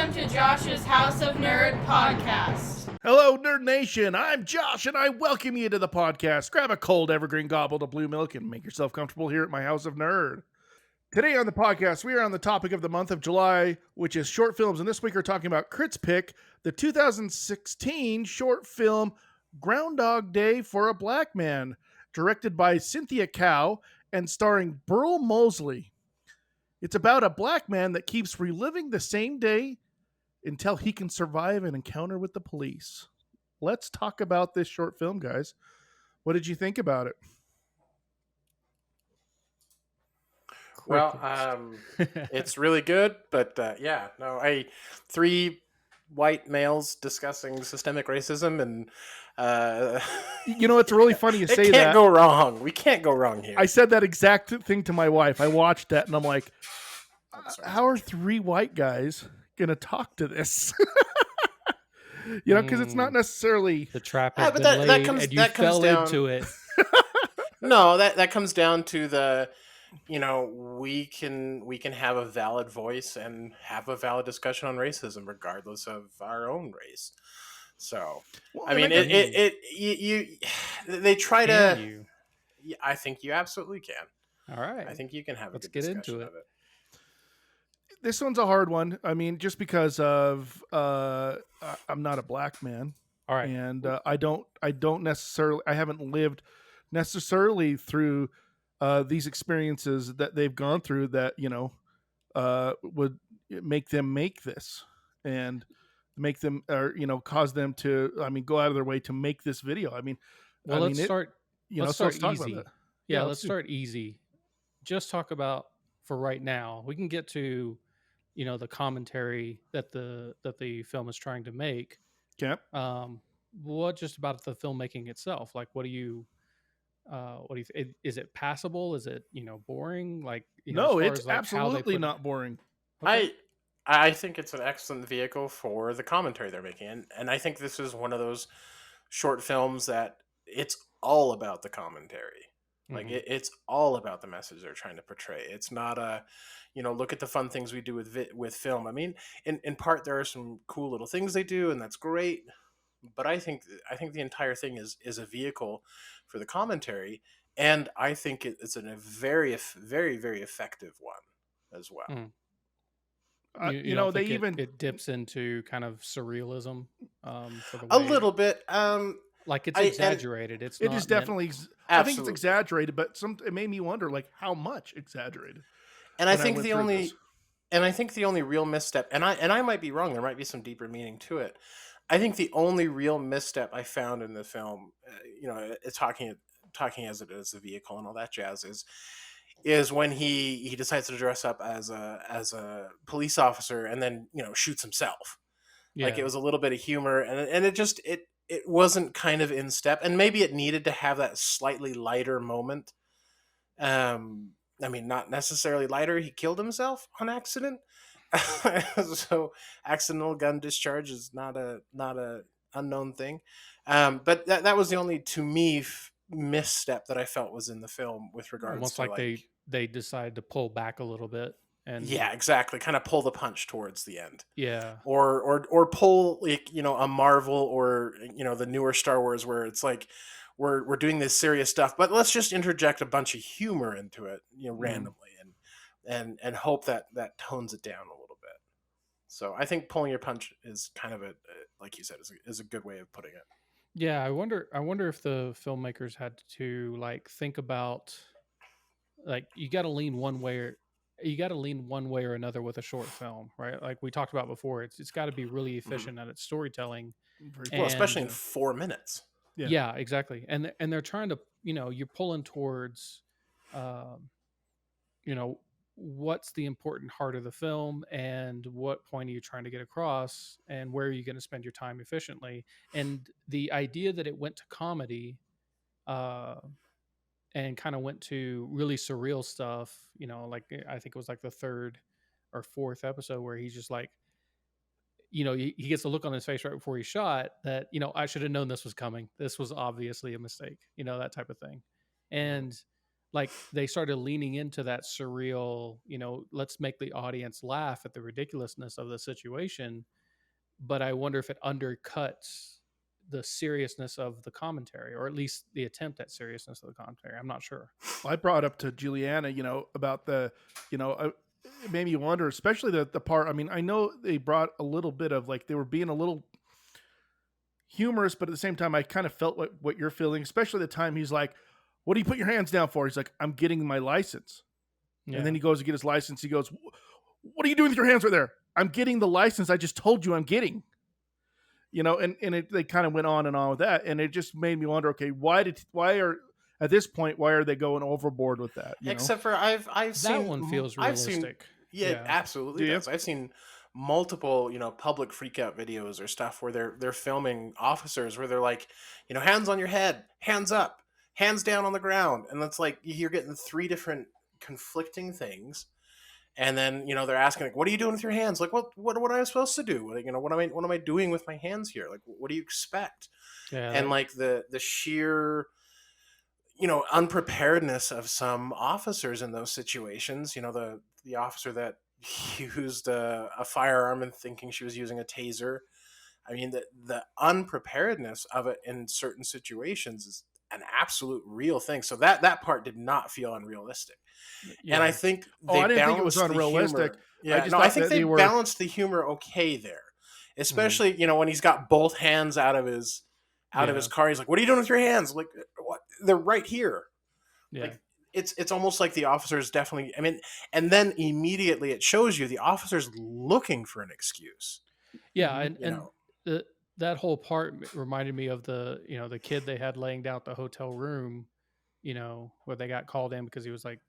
Welcome to Josh's House of Nerd podcast. Hello, Nerd Nation. I'm Josh, and I welcome you to the podcast. Grab a cold evergreen goblet of blue milk and make yourself comfortable here at my House of Nerd. Today on the podcast, we are on the topic of the month of July, which is short films. And this week we're talking about Crit's pick, the 2016 short film Groundhog Day for a Black Man, directed by Cynthia Cao and starring Burl Mosley. It's about a black man that keeps reliving the same day until he can survive an encounter with the police. Let's talk about this short film, guys. What did you think about it? Well, it's really good, but three white males discussing systemic racism, and you know, it's really funny you say that. It can't go wrong. We can't go wrong here. I said that exact thing to my wife. I watched that, and I'm like, how are three white guys gonna talk to this? You know, because it's not necessarily the trap has been laid, and you fell into it. No, that comes down to the, you know, we can have a valid voice and have a valid discussion on racism regardless of our own race. So, well, I mean, they try to. I think you absolutely can. All right, I think you can have. Let's get into it. This one's a hard one. I mean, just because of I'm not a black man. All right, and I haven't lived necessarily through these experiences that they've gone through that, you know, would make them make this and make them, or, you know, cause them to, I mean, go out of their way to make this video. I mean, well, let's start easy. Yeah, let's start easy. Just talk about, for right now, we can get to, you know, the commentary that the film is trying to make. Yeah. What just about the filmmaking itself? Like, what do you think? Is it passable? Is it, you know, boring? Like, you know, no, it's absolutely not boring. Okay. I think it's an excellent vehicle for the commentary they're making, and I think this is one of those short films that it's all about the commentary. Like, it's all about the message they're trying to portray. It's not a, you know, look at the fun things we do with film. I mean, in part there are some cool little things they do, and that's great. But I think the entire thing is a vehicle for the commentary, and I think it's a very, very, very effective one as well. You know, they even it dips into kind of surrealism. A little bit. Like, it's exaggerated. It is definitely. I think it's exaggerated, but it made me wonder, like, how much exaggerated. And I think the only real misstep, and I might be wrong. There might be some deeper meaning to it. I think the only real misstep I found in the film, you know, it's talking as it is a vehicle and all that jazz, is when he decides to dress up as a police officer and then, you know, shoots himself. Yeah. Like, it was a little bit of humor, and it wasn't kind of in step, and maybe it needed to have that slightly lighter moment. I mean, not necessarily lighter. He killed himself on accident. So accidental gun discharge is not a unknown thing. But that was the only, to me, misstep that I felt was in the film with regards almost to, like they decided to pull back a little bit. And yeah, exactly. Kind of pull the punch towards the end. Yeah. Or pull, like, you know, a Marvel or, you know, the newer Star Wars, where it's like, we're doing this serious stuff, but let's just interject a bunch of humor into it, you know, randomly, and hope that tones it down a little bit. So I think pulling your punch is kind of like you said, is a good way of putting it. Yeah, I wonder if the filmmakers had to, like, think about, like, you got to lean one way or another with a short film, right? Like we talked about before, it's got to be really efficient at its storytelling. Well, especially in 4 minutes. Yeah, exactly. And they're trying to, you know, you're pulling towards, you know, what's the important heart of the film, and what point are you trying to get across, and where are you going to spend your time efficiently? And the idea that it went to comedy, and kind of went to really surreal stuff, you know, like I think it was like the 3rd or 4th episode where he's just like, you know, he gets a look on his face right before he shot that, you know, I should have known this was coming. This was obviously a mistake, you know, that type of thing. And like they started leaning into that surreal, let's make the audience laugh at the ridiculousness of the situation. But I wonder if it undercuts the seriousness of the commentary, or at least the attempt at seriousness of the commentary. I'm not sure. I brought up to Juliana, about the, it made me wonder, especially the part. I mean, I know they brought a little bit of like they were being a little humorous, but at the same time, I kind of felt what you're feeling, especially the time he's like, "What do you put your hands down for?" He's like, "I'm getting my license," and then he goes to get his license. He goes, "What are you doing with your hands right there?" "I'm getting the license I just told you I'm getting." They kind of went on and on with that, and it just made me wonder, okay, why are they going overboard with that? Except for I've that seen one feels realistic. Yeah, it absolutely Do you? does. I've seen multiple, public freakout videos or stuff where they're filming officers where they're like, hands on your head, hands up, hands down on the ground, and it's like you're getting three different conflicting things. And then they're asking like, "What are you doing with your hands?" Like, what am I supposed to do? Like, what am I doing with my hands here? Like, what do you expect? Yeah, And like the sheer unpreparedness of some officers in those situations. The officer that used a firearm and thinking she was using a taser. I mean, the unpreparedness of it in certain situations is an absolute real thing. So that part did not feel unrealistic. yeah. And I think I didn't think it was balanced the unrealistic. humor. Yeah, I think they balanced the humor okay there, especially when he's got both hands out of his car. He's like, "What are you doing with your hands?" Like, what? They're right here. Yeah. Like it's almost like the officer's definitely. I mean, and then immediately it shows you the officer's looking for an excuse. Yeah, and that whole part reminded me of the the kid they had laying down at the hotel room, where they got called in because he was like,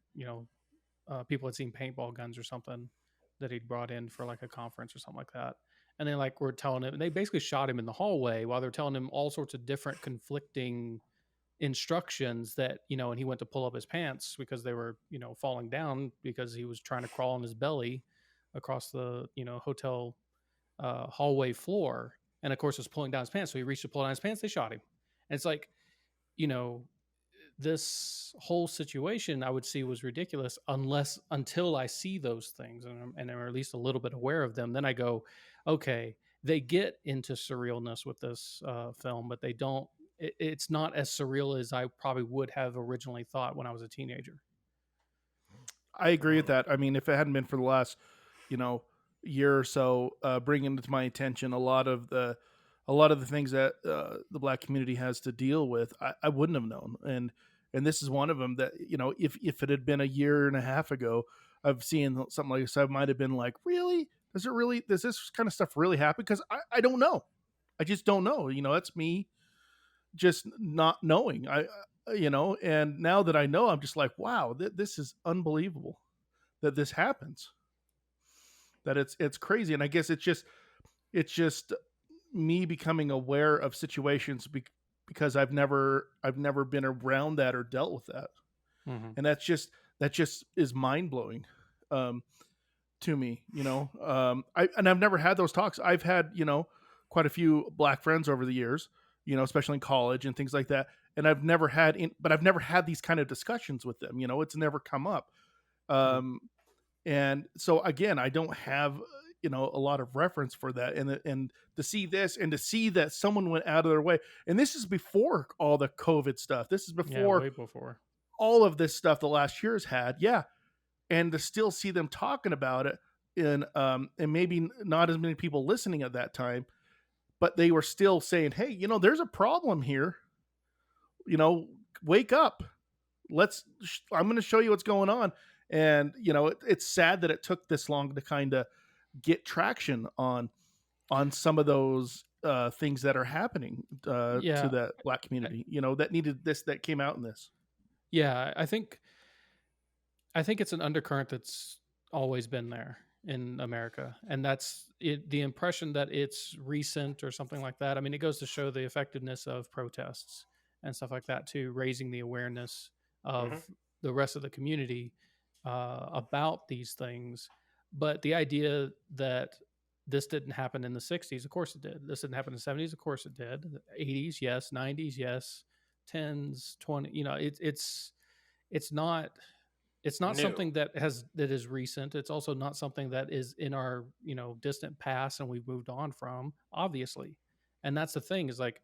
people had seen paintball guns or something that he'd brought in for like a conference or something like that, and they like were telling him, and they basically shot him in the hallway while they're telling him all sorts of different conflicting instructions that and he went to pull up his pants because they were falling down because he was trying to crawl on his belly across the hotel hallway floor, and of course was pulling down his pants, so he reached to pull down his pants. They shot him, and it's like this whole situation I would see was ridiculous until I see those things and I'm at least a little bit aware of them. Then I go, okay, they get into surrealness with this film, but they don't. It's not as surreal as I probably would have originally thought when I was a teenager. I agree with that. I mean, if it hadn't been for the last, year or so, bringing to my attention a lot of the things that the Black community has to deal with, I wouldn't have known. And this is one of them that if it had been a year and a half ago, I've seen something like this, I might have been like, really? Does this kind of stuff really happen? Because I don't know. I just don't know. That's me just not knowing. And now that I know, I'm just like, wow, this is unbelievable that this happens. That it's crazy. And I guess it's just me becoming aware of situations because I've never been around that or dealt with that. Mm-hmm. And that just is mind blowing to me. I've never had those talks. I've had quite a few Black friends over the years, especially in college and things like that. And I've never had these kind of discussions with them. It's never come up. And so again, I don't have a lot of reference for that, and to see this and to see that someone went out of their way, and this is before all the COVID stuff. This is way before all of this stuff the last year's had, and to still see them talking about it, and maybe not as many people listening at that time, but they were still saying, "Hey, there's a problem here. Wake up. I'm going to show you what's going on." And it's sad that it took this long to kind of get traction on some of those things that are happening to that Black community. That needed this, that came out in this. Yeah, I think it's an undercurrent that's always been there in America, and that's it, the impression that it's recent or something like that. I mean, it goes to show the effectiveness of protests and stuff like that too, raising the awareness of the rest of the community about these things. But the idea that this didn't happen in the 60s, of course it did. This didn't happen in the 70s, of course it did. The 80s, yes. 90s, yes. 10s, 20, it's not New. something that is recent. It's also not something that is in our, distant past and we've moved on from, obviously. And that's the thing, is like,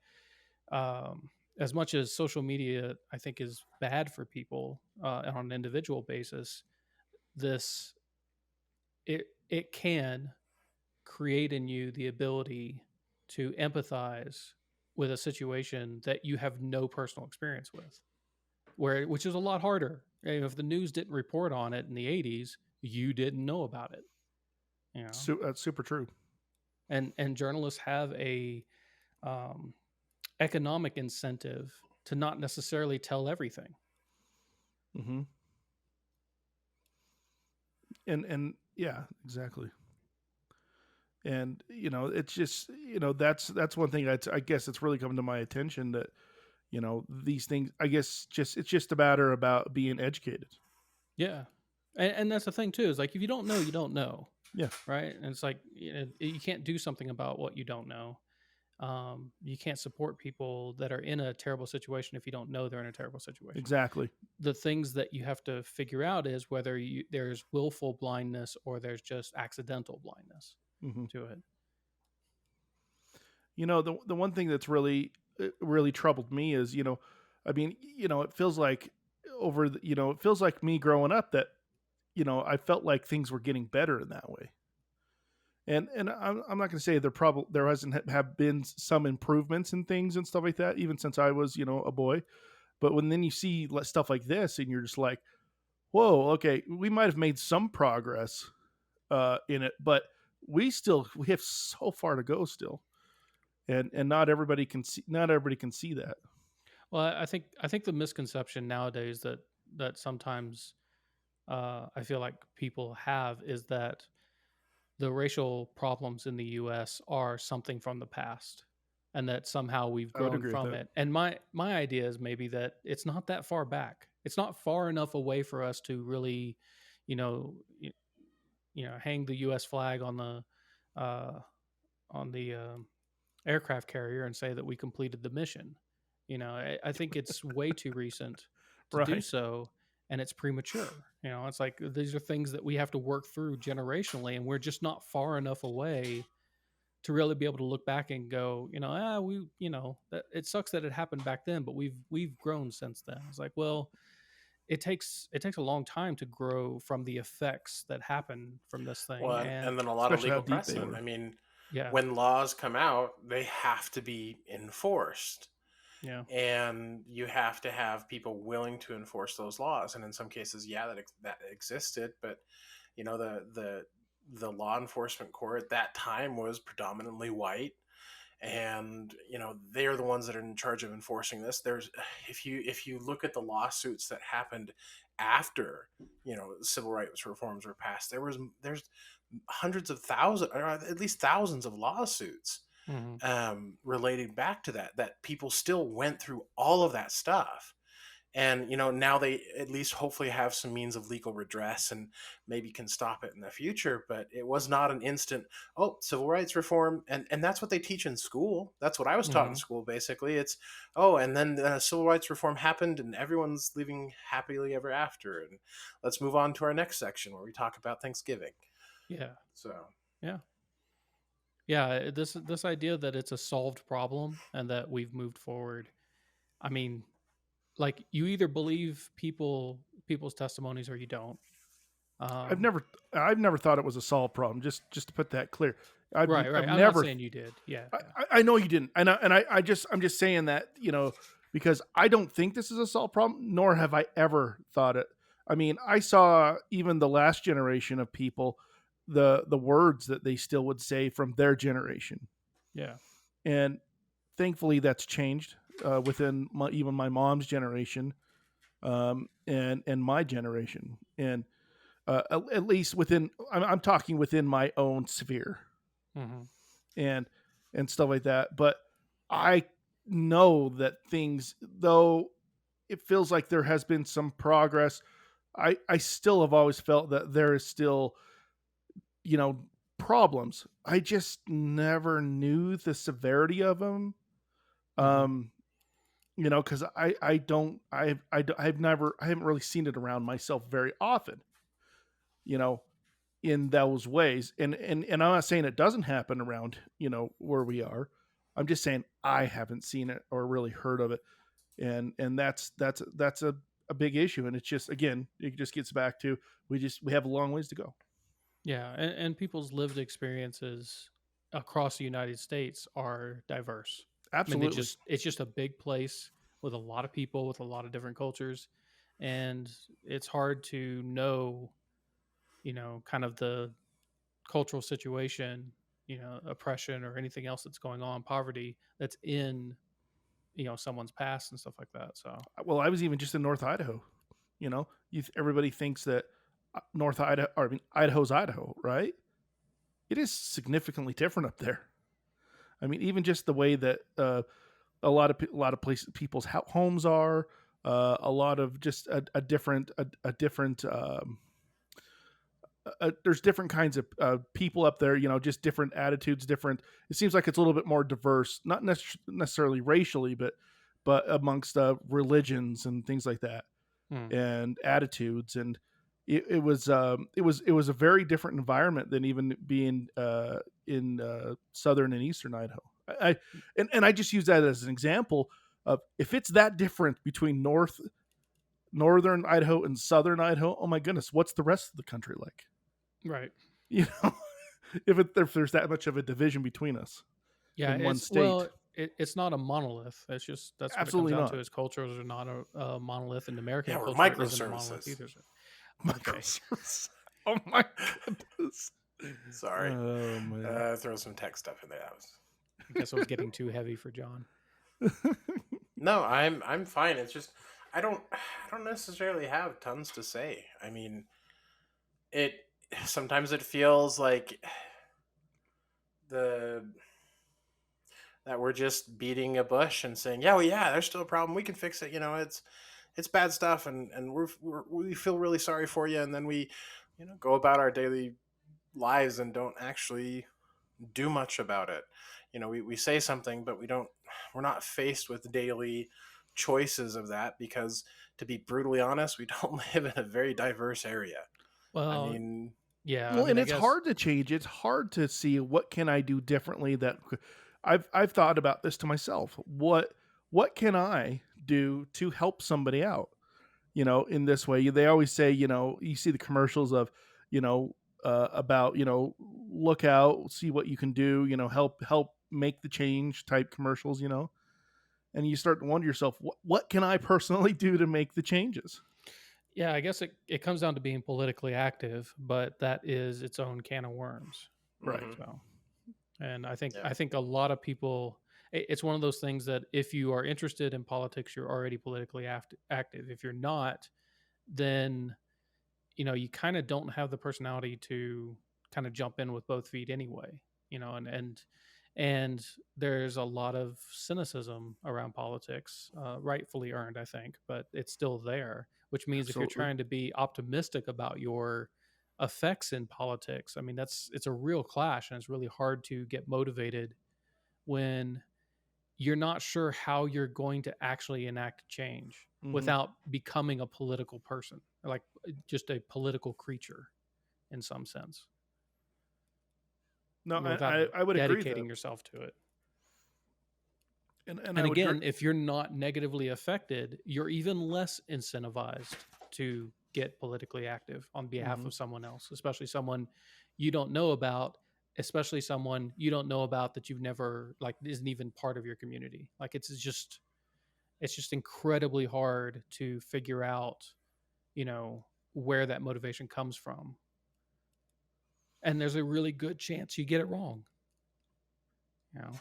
as much as social media I think is bad for people on an individual basis, this it can create in you the ability to empathize with a situation that you have no personal experience with, which is a lot harder. If the news didn't report on it in the 80s, you didn't know about it. That's super true. And journalists have a economic incentive to not necessarily tell everything. Mm-hmm. And yeah, exactly. And it's just that's one thing I guess it's really come to my attention that these things, I guess, it's just a matter about being educated. Yeah, and that's the thing too, is like, if you don't know, you don't know. Yeah. Right. And it's like, you can't do something about what you don't know. You can't support people that are in a terrible situation if you don't know they're in a terrible situation. Exactly. The things that you have to figure out is whether there's willful blindness or there's just accidental blindness to it. The one thing that's really troubled me is, it feels like it feels like me growing up that, I felt like things were getting better in that way. And I'm not going to say there hasn't have been some improvements in things and stuff like that, even since I was, a boy. But then you see stuff like this and you're just like, whoa, okay, we might have made some progress in it, but we have so far to go still. And not everybody can see that. Well, I think the misconception nowadays that sometimes I feel like people have is that the racial problems in the U.S. are something from the past, and that somehow we've grown from it. And my idea is maybe that it's not that far back. It's not far enough away for us to really, hang the U.S. flag on the aircraft carrier and say that we completed the mission. I think it's way too recent to do so, and it's premature. It's like, these are things that we have to work through generationally, and we're just not far enough away to really be able to look back and go, that it sucks that it happened back then, but we've grown since then. It's like, well, it takes a long time to grow from the effects that happen from this thing. Well, and then a lot of legal precedent. I mean, when laws come out, they have to be enforced. Yeah. And you have to have people willing to enforce those laws. And in some cases, that existed, but the law enforcement corps at that time was predominantly white, and they're the ones that are in charge of enforcing this. If you look at the lawsuits that happened after civil rights reforms were passed, there's hundreds of thousands, or at least thousands of lawsuits relating back to that people still went through all of that stuff. And now they at least hopefully have some means of legal redress and maybe can stop it in the future. But it was not an instant, civil rights reform, and that's what they teach in school. That's what I was taught in school, basically. It's and then civil rights reform happened and everyone's living happily ever after. And let's move on to our next section where we talk about Thanksgiving. Yeah. So yeah, this idea that it's a solved problem and that we've moved forward. I mean, like, you either believe people's testimonies or you don't. I've never thought it was a solved problem. Just to put that clear. Right. I'm not saying you did. Yeah. I know you didn't. I'm just saying that, because I don't think this is a solved problem, nor have I ever thought it. I mean, I saw even the last generation of people, the words that they still would say from their generation. Yeah. And thankfully that's changed within even my mom's generation, and my generation. And at least I'm talking within my own sphere, and stuff like that. But I know that things, though it feels like there has been some progress, I still have always felt that there is still, problems. I just never knew the severity of them. you know, because I haven't really seen it around myself very often, you know, in those ways. And I'm not saying it doesn't happen around, you know, where we are. I'm just saying I haven't seen it or really heard of it. And that's a big issue. And it's just, again, it just gets back to we have a long ways to go. Yeah, and people's lived experiences across the United States are diverse. I mean, Absolutely. it's just a big place with a lot of people with a lot of different cultures, and it's hard to know, you know, kind of the cultural situation, you know, oppression or anything else that's going on, poverty that's in, you know, someone's past and stuff like that. So Well, I was even just in North Idaho. You know, everybody thinks that North Idaho, or I mean, Idaho's Idaho, right? It is significantly different up there. I mean, even just the way that a lot of places people's homes are, a lot of just a different there's different kinds of people up there. You know, just different attitudes, different. It seems like it's a little bit more diverse, not necessarily racially, but amongst religions and things like that, hmm. and attitudes. And it was a very different environment than even being in southern and eastern Idaho. And I just use that as an example of, if it's that different between northern Idaho and southern Idaho, oh my goodness, what's the rest of the country like? Right. You know, if there's that much of a division between us Yeah, in one it's state. well, it's not a monolith. It's just that's what Absolutely it comes not. down to. Is cultures are not a monolith, and American Yeah, we're culture isn't a monolith microservices. either. So, Microservices. Oh my goodness. Sorry. Oh man. Throw some tech stuff in there. That was... I guess it was getting too heavy for John. No, I'm fine. It's just I don't necessarily have tons to say. I mean, it sometimes it feels like the that we're just beating a bush and saying, yeah, well, yeah, there's still a problem. We can fix it. You know, it's bad stuff, and we feel really sorry for you, and then we, you know, go about our daily lives and don't actually do much about it. You know, we say something, but we're not faced with daily choices of that, because, to be brutally honest, we don't live in a very diverse area. I Well, mean, yeah, Well, I mean, and I it's guess hard to change. It's hard to see what can I do differently. That I've thought about this to myself. What can I do to help somebody out? You know, in this way, they always say, you know, you see the commercials of, you know, about, you know, look out, see what you can do, you know, help make the change type commercials, you know, and you start to wonder yourself, what can I personally do to make the changes? yeah, I guess it comes down to being politically active, but that is its own can of worms. Right. mhm. So, and Yeah. I think a lot of people, it's one of those things that if you are interested in politics, you're already politically active. If you're not, then you know you kind of don't have the personality to kind of jump in with both feet anyway. You know, and there's a lot of cynicism around politics, rightfully earned, I think, but it's still there. Which means if you're Absolutely. trying to be optimistic about your effects in politics, I mean it's a real clash, and it's really hard to get motivated when you're not sure how you're going to actually enact change Mhm. without becoming a political person, like just a political creature in some sense, No, you know, without I would agree with that. dedicating yourself to it. And I And would agree. again, if you're not negatively affected, you're even less incentivized to get politically active on behalf Mhm. of someone else, especially someone you don't know about, especially someone you don't know about that you've never, like, isn't even part of your community. Like it's just incredibly hard to figure out, you know, where that motivation comes from. And there's a really good chance you get it wrong. You know,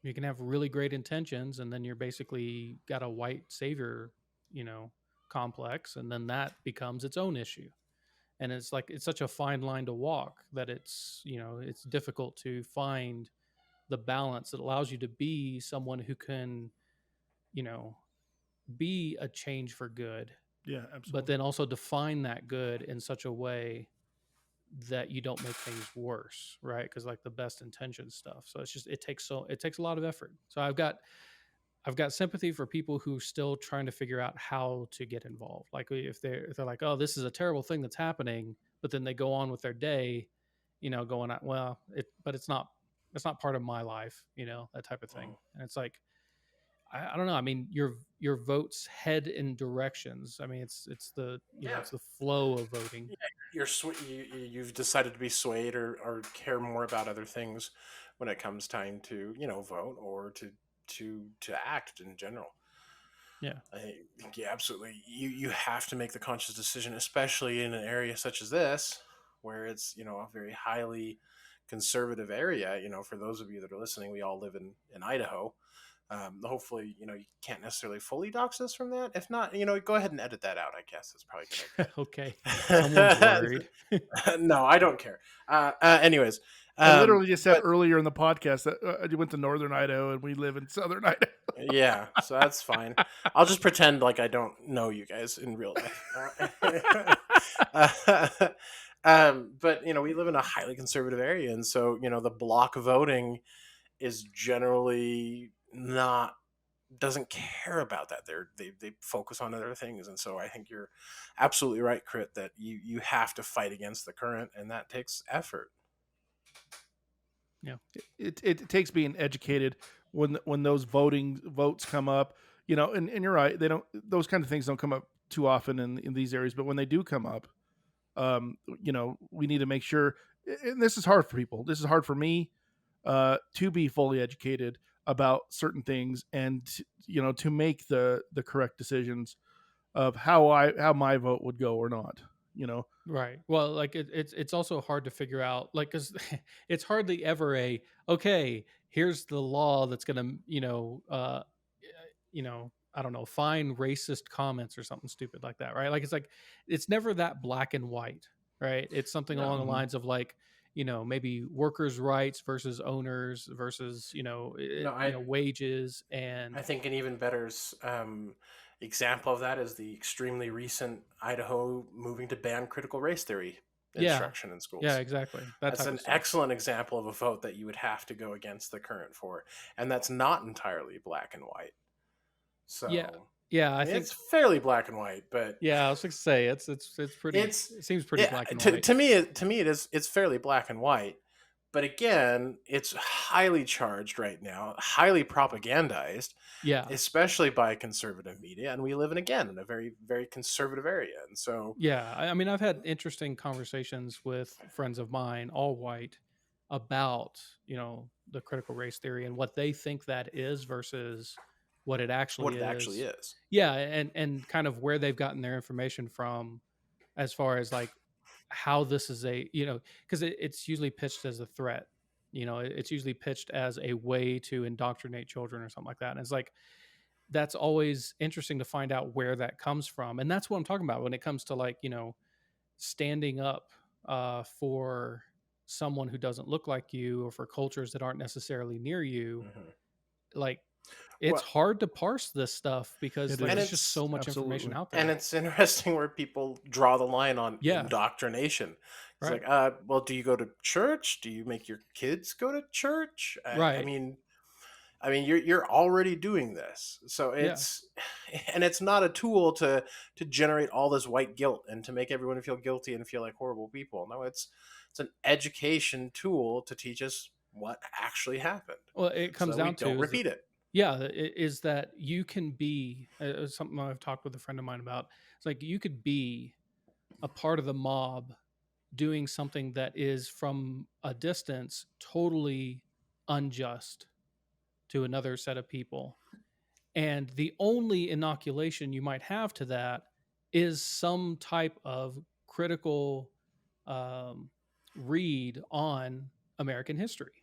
you can have really great intentions and then you're basically got a white savior, you know, complex, and then that becomes its own issue. And it's like it's such a fine line to walk that it's, you know, it's difficult to find the balance that allows you to be someone who can, you know, be a change for good, Yeah, but absolutely. then also define that good in such a way that you don't make things worse, right? Because like the best intention stuff. So it's just it takes a lot of effort. So I've got sympathy for people who are still trying to figure out how to get involved. Like if they're like, oh, this is a terrible thing that's happening, but then they go on with their day, going out, well, but it's not part of my life, that type of thing. And it's like, I don't know. I mean, your votes head in directions. I mean, it's the it's the flow of voting. Yeah, you've decided to be swayed or care more about other things when it comes time to vote or to act in general. Yeah, I think absolutely. You have to make the conscious decision, especially in an area such as this, where it's a very highly conservative area. For those of you that are listening, we all live in Idaho. Hopefully, you can't necessarily fully dox us from that. If not, go ahead and edit that out. I guess that's probably good. Okay. Someone's worried. No, I don't care. Anyways, I literally just said earlier in the podcast that I went to Northern Idaho and we live in Southern Idaho. Yeah, so that's fine. I'll just pretend like I don't know you guys in real life. But we live in a highly conservative area, and so the block voting is generally doesn't care about that. They focus on other things, and so I think you're absolutely right, Crit, that you have to fight against the current, and that takes effort. Yeah, it takes being educated when those votes come up, and you're right, those kind of things don't come up too often in these areas, but when they do come up, we need to make sure, and this is hard for people. This is hard for me to be fully educated about certain things and to make the correct decisions of how my vote would go or not. Right. Well, like it's also hard to figure out, like, because it's hardly ever okay, here's the law that's gonna I don't know, fine racist comments or something stupid like that, right? Like it's never that black and white, right? It's something along the lines of like, maybe workers' rights versus owners versus wages. And I think an even better example of that is the extremely recent Idaho moving to ban critical race theory instruction in schools. Yeah, exactly. That's an excellent example of a vote that you would have to go against the current for, and that's not entirely black and white. So yeah, I think it's fairly black and white, but yeah, I was going to say it's pretty. It seems pretty black and white. To me, it's fairly black and white. But again, it's highly charged right now, highly propagandized, especially by conservative media. And we live in a very, very conservative area. And so, yeah, I mean, I've had interesting conversations with friends of mine, all white, about, the critical race theory and what they think that is versus what it actually is. Yeah. And kind of where they've gotten their information from as far as like, how this is because it's usually pitched as a threat, it's usually pitched as a way to indoctrinate children or something like that. And it's like, that's always interesting to find out where that comes from. And that's what I'm talking about when it comes to like, standing up for someone who doesn't look like you or for cultures that aren't necessarily near you. Like, it's hard to parse this stuff because there's just so much information out there. And it's interesting where people draw the line on indoctrination. It's like, well, do you go to church? Do you make your kids go to church? Right. I mean, you're already doing this. So it's and it's not a tool to generate all this white guilt and to make everyone feel guilty and feel like horrible people. No, it's an education tool to teach us what actually happened. Well, it comes down to don't repeat it. Yeah, is that you can be something I've talked with a friend of mine about. It's like you could be a part of the mob doing something that is from a distance totally unjust to another set of people. And the only inoculation you might have to that is some type of critical read on American history,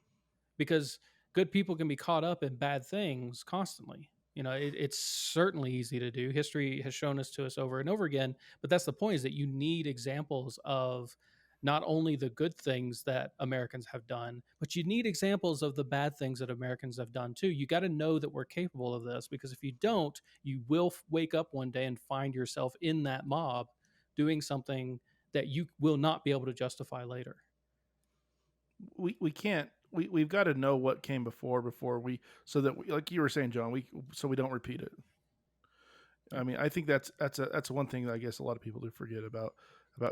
because good people can be caught up in bad things constantly. It's certainly easy to do. History has shown us over and over again. But that's the point, is that you need examples of not only the good things that Americans have done, but you need examples of the bad things that Americans have done too. You got to know that we're capable of this, because if you don't, you will wake up one day and find yourself in that mob doing something that you will not be able to justify later. We can't we've got to know what came before we, so that we, like you were saying, John, so we don't repeat it. I mean, I think that's one thing that I guess a lot of people do forget about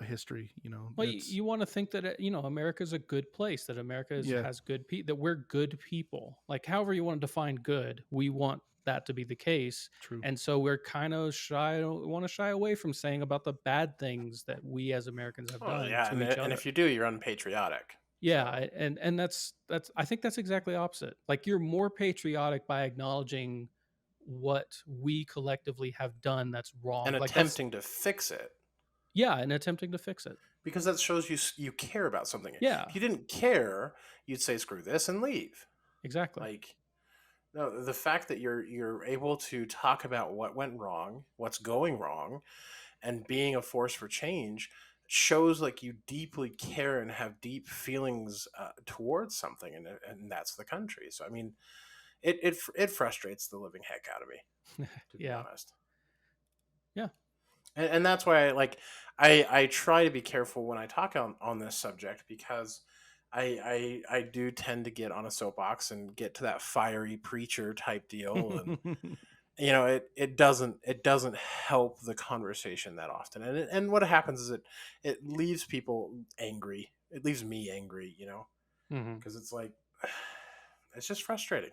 history. Well, you want to think that America's a good place, that America has good people, that we're good people. Like, however you want to define good, we want that to be the case. True. And so we're kind of want to shy away from saying about the bad things that we as Americans have done to each other. And if you do, you're unpatriotic. Yeah, so. and that's I think that's exactly opposite. Like, you're more patriotic by acknowledging what we collectively have done that's wrong and attempting to fix it. Yeah, and attempting to fix it. Because that shows you care about something. Yeah. If you didn't care, you'd say screw this and leave. Exactly. Like, no, the fact that you're able to talk about what went wrong, what's going wrong, and being a force for change shows like you deeply care and have deep feelings towards something, and that's the country. So I mean, it frustrates the living heck out of me, to be honest. Yeah. And that's why I try to be careful when I talk on this subject, because I do tend to get on a soapbox and get to that fiery preacher type deal, and it doesn't help the conversation that often. And what happens is it leaves people angry. It leaves me angry, because it's like, it's just frustrating,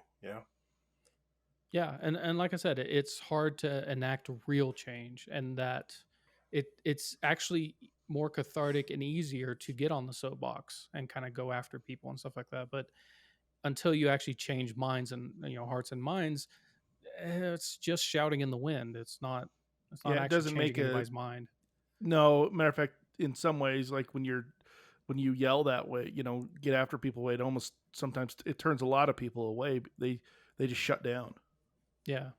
Yeah, and like I said, it's hard to enact real change, and that it's actually more cathartic and easier to get on the soapbox and kind of go after people and stuff like that. But until you actually change minds and hearts and minds, it's just shouting in the wind. It's not actually it doesn't changing make anybody's mind. No, matter of fact, in some ways, like when you yell that way, get after people, it almost sometimes it turns a lot of people away. They just shut down. Yeah.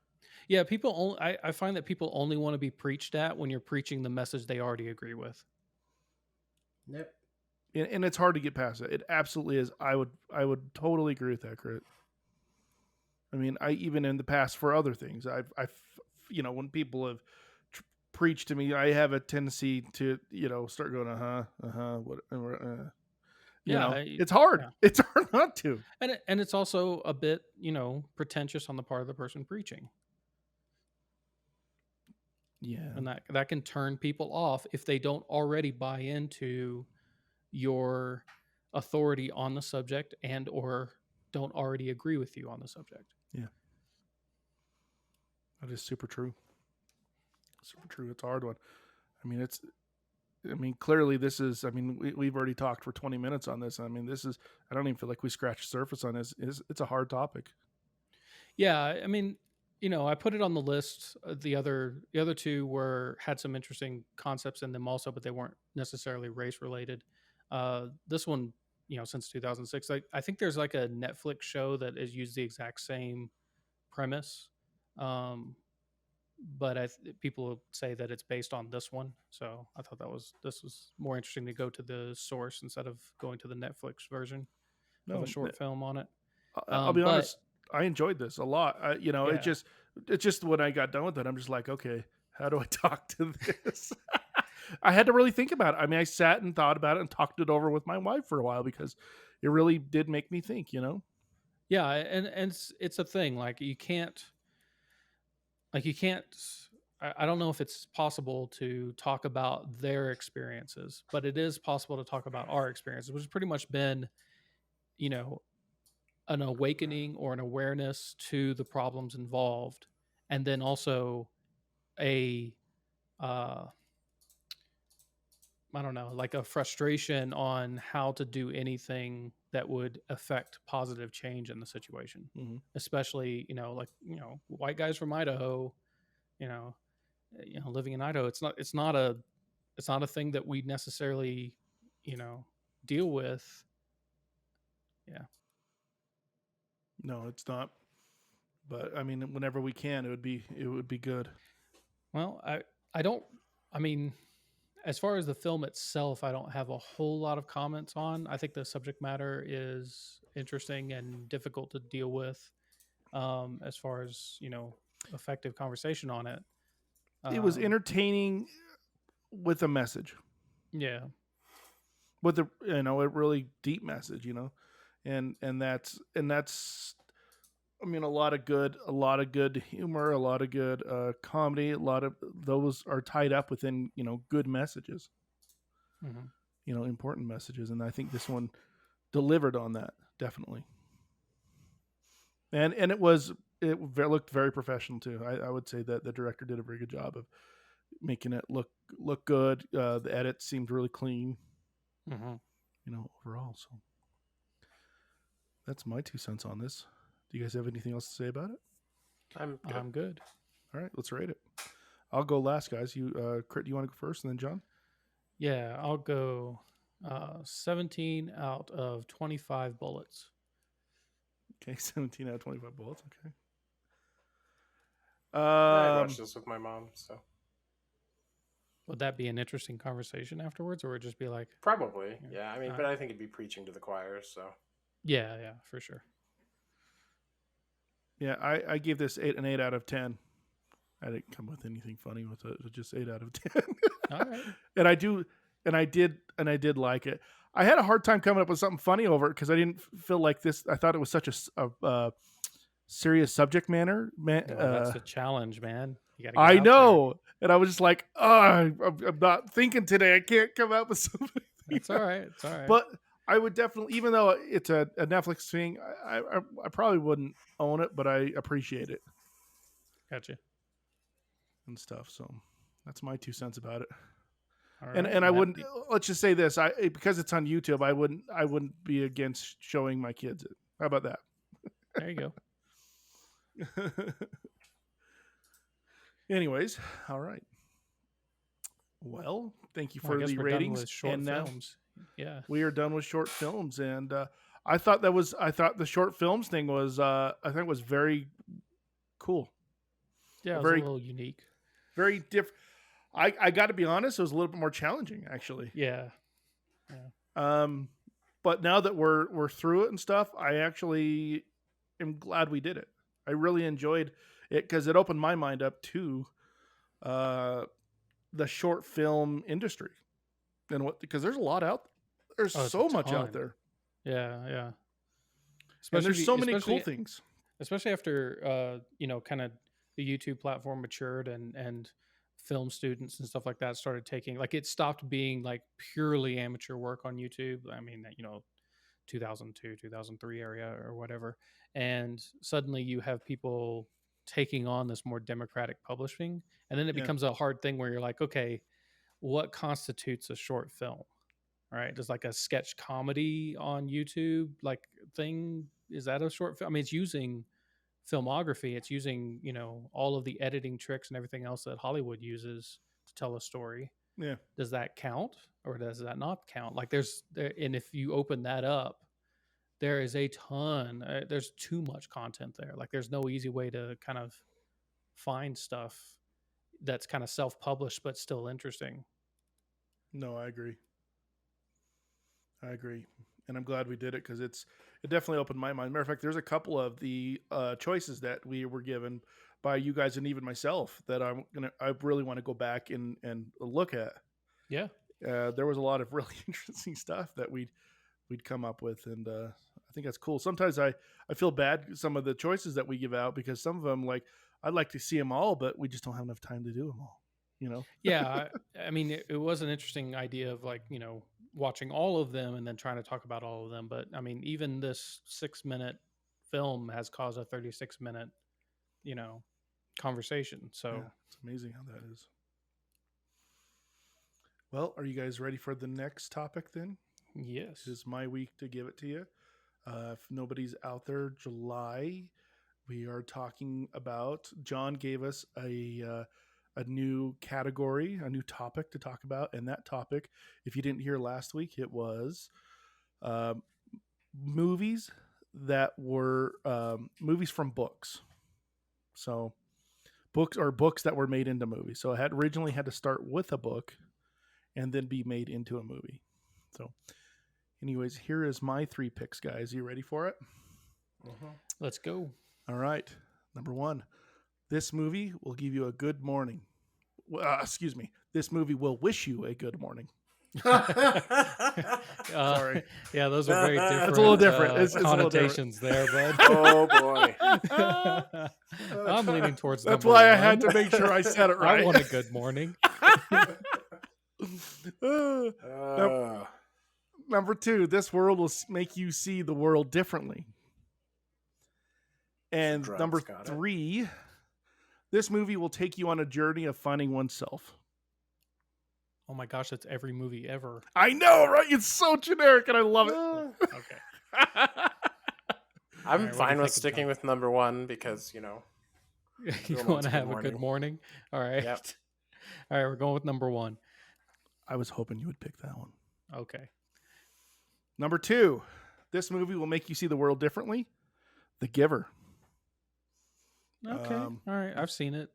People I find that people only want to be preached at when you're preaching the message they already agree with. Yep. And it's hard to get past it. It absolutely is. I would totally agree with that, Crit. I mean, I even in the past for other things, I've when people have preached to me, I have a tendency to start going what it's hard. Yeah. It's hard not to. And it's also a bit pretentious on the part of the person preaching. Yeah. And that can turn people off if they don't already buy into your authority on the subject and or don't already agree with you on the subject. Yeah. That is super true. Super true. It's a hard one. I mean, clearly this is, we've already talked for 20 minutes on this. I mean, I don't even feel like we scratched the surface on this. It's a hard topic. Yeah. I mean, I put it on the list. The other two had some interesting concepts in them also, but they weren't necessarily race related. This one, since 2006, I think there's like a Netflix show that has used the exact same premise. But people say that it's based on this one. So I thought this was more interesting to go to the source instead of going to the Netflix version of a short film on it. I'll be honest. I enjoyed this a lot. It's just when I got done with it, I'm just like, okay, how do I talk to this? I had to really think about it. I mean, I sat and thought about it and talked it over with my wife for a while because it really did make me think, Yeah. And it's a thing. You can't, I don't know if it's possible to talk about their experiences, but it is possible to talk about our experiences, which has pretty much been, an awakening or an awareness to the problems involved. And then also a frustration on how to do anything that would affect positive change in the situation. Mm-hmm. Especially, white guys from Idaho, living in Idaho, it's not a thing that we necessarily, deal with. Yeah. No, it's not. But I mean, whenever we can, it would be good. Well, as far as the film itself, I don't have a whole lot of comments on. I think the subject matter is interesting and difficult to deal with. As far as, effective conversation on it. It was entertaining with a message. Yeah. With a really deep message, and that's I mean, a lot of good humor, a lot of good comedy. A lot of those are tied up within good messages, important messages, and I think this one delivered on that definitely. And it looked very professional too. I would say that the director did a very good job of making it look good. The edit seemed really clean, overall. So that's my 2 cents on this. Do you guys have anything else to say about it? I'm good. All right, let's rate it. I'll go last, guys. You, Crit, do you want to go first, and then John? Yeah, I'll go 17 out of 25 bullets. Okay, 17 out of 25 bullets. Okay. I watched this with my mom, so would that be an interesting conversation afterwards, or would it just be like probably? Yeah, I mean, but I think it'd be preaching to the choir. So yeah, for sure. Yeah, I gave this an 8 out of 10. I didn't come with anything funny with it. Just 8 out of 10. All right. And I did like it. I had a hard time coming up with something funny over it because I didn't feel like this. I thought it was such a serious subject matter. That's the challenge, man. You gotta I know, and I was just like, I'm not thinking today. I can't come up with something. It's all right. It's all right. But I would definitely, even though it's a Netflix thing, I probably wouldn't own it, but I appreciate it. Gotcha. And stuff. So that's my 2 cents about it. All right. And I wouldn't. Let's just say this: because it's on YouTube, I wouldn't be against showing my kids it. How about that? There you go. Anyways, all right. Well, thank you for the we're ratings. done with short and films. Yeah, we are done with short films, and I thought the short films thing was very cool. Yeah, it was a little unique. Very different. I got to be honest, it was a little bit more challenging, actually. Yeah. But now that we're through it and stuff, I actually am glad we did it. I really enjoyed it because it opened my mind up to the short film industry and because there's a lot out. There's so much out there. Yeah. And there's so many cool things. Especially after kind of the YouTube platform matured and film students and stuff like that started taking, like, it stopped being like purely amateur work on YouTube. I mean, 2002, 2003 area or whatever. And suddenly you have people taking on this more democratic publishing. And then it becomes a hard thing where you're like, okay, what constitutes a short film? Right? Does like a sketch comedy on YouTube like thing, is that a short film? I mean, it's using filmography, it's using all of the editing tricks and everything else that Hollywood uses to tell a story. Yeah, does that count or does that not count? Like and if you open that up, there is a ton, there's too much content there. Like there's no easy way to kind of find stuff that's kind of self-published but still interesting. No, I agree, and I'm glad we did it because it definitely opened my mind. Matter of fact, there's a couple of the choices that we were given by you guys and even myself that I really want to go back and look at. Yeah, there was a lot of really interesting stuff that we'd come up with, and I think that's cool. Sometimes I feel bad some of the choices that we give out because some of them, like, I'd like to see them all, but we just don't have enough time to do them all. Yeah, I mean, it was an interesting idea of like watching all of them and then trying to talk about all of them. But I mean, even this 6-minute film has caused a 36-minute, conversation. So yeah, it's amazing how that is. Well, are you guys ready for the next topic then? Yes. This is my week to give it to you. If nobody's out there, July, we are talking about, John gave us a new category, a new topic to talk about. And that topic, if you didn't hear last week, it was movies that were movies from books. So books that were made into movies. So it originally had to start with a book and then be made into a movie. So anyways, here is my 3 picks, guys. You ready for it? Let's go. All right. Number 1. This movie will give you a good morning. Excuse me. This movie will wish you a good morning. Sorry. Yeah, those are very different. It's a little different. It's a little connotations there, bud. Oh boy. I'm leaning towards. That's number why I one. had to make sure I said it right. I want a good morning. Number 2, this world will make you see the world differently. And Drugs, number got it. 3, this movie will take you on a journey of finding oneself. Oh my gosh, that's every movie ever. I know, right? It's so generic, and I love it. Okay. I'm Alright, fine what do you with think sticking with number 1 because, You Everyone want wants to a have good a good morning? All right. Yep. All right, we're going with number 1. I was hoping you would pick that one. Okay. Number 2, this movie will make you see the world differently. The Giver. Okay. All right. I've seen it.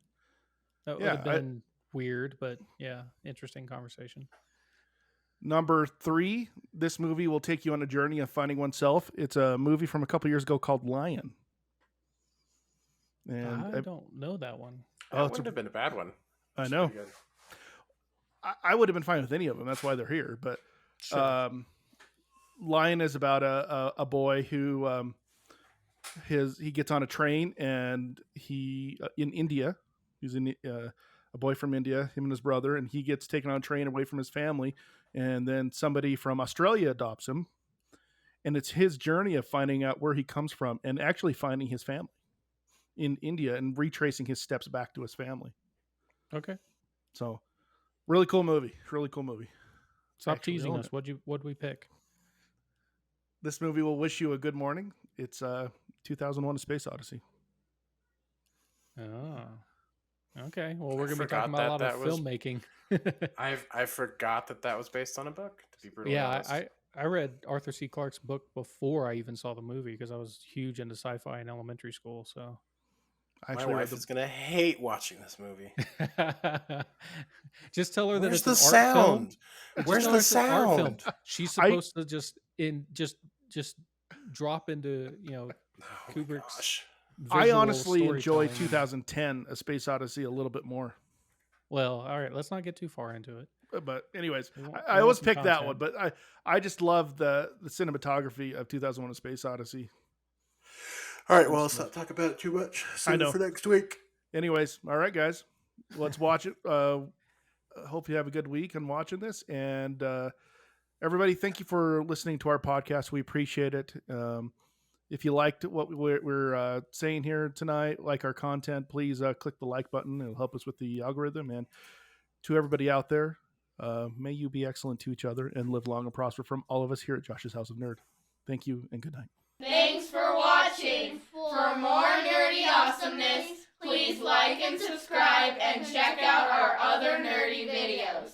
That would yeah, have been weird, but yeah, interesting conversation. Number 3, this movie will take you on a journey of finding oneself. It's a movie from a couple years ago called Lion. And I don't know that one. that wouldn't have been a bad one. I It's know. pretty good. I would have been fine with any of them. That's why they're here. But Sure. Lion is about a boy who he gets on a train and he in India. He's in a boy from India, him and his brother, and he gets taken on a train away from his family. And then somebody from Australia adopts him. And it's his journey of finding out where he comes from and actually finding his family in India and retracing his steps back to his family. Okay. So really cool movie. Really cool movie. Stop Actually teasing own us. it. What'd we pick? This movie will wish you a good morning. It's 2001: A Space Odyssey. Oh. Okay. Well, we're I going to be forgot talking about a lot that of that was- filmmaking. I forgot that was based on a book, to be brutally Yeah, honest. I read Arthur C. Clarke's book before I even saw the movie because I was huge into sci-fi in elementary school. So I My actually read wife is going to hate watching this movie. just tell her that Where's it's the an art film. sound? Just Where's tell the her it's an art film. sound? She's supposed to just drop into Oh my Kubrick's gosh. I visual honestly enjoyed storytelling. 2010: A Space Odyssey a little bit more. Well, all right, let's not get too far into it. But anyways, We want- I we want always some pick that one. content. But I just love the cinematography of 2001: A Space Odyssey. All right, well, let's not talk about it too much. Save I it know. for next week. Anyways, all right, guys, let's watch it. Hope you have a good week on watching this. And everybody, thank you for listening to our podcast. We appreciate it. If you liked what we're saying here tonight, like our content, please click the like button. It'll help us with the algorithm. And to everybody out there, may you be excellent to each other and live long and prosper from all of us here at Josh's House of Nerd. Thank you and good night. Thanks for watching. For more nerdy awesomeness, please like and subscribe and check out our other nerdy videos.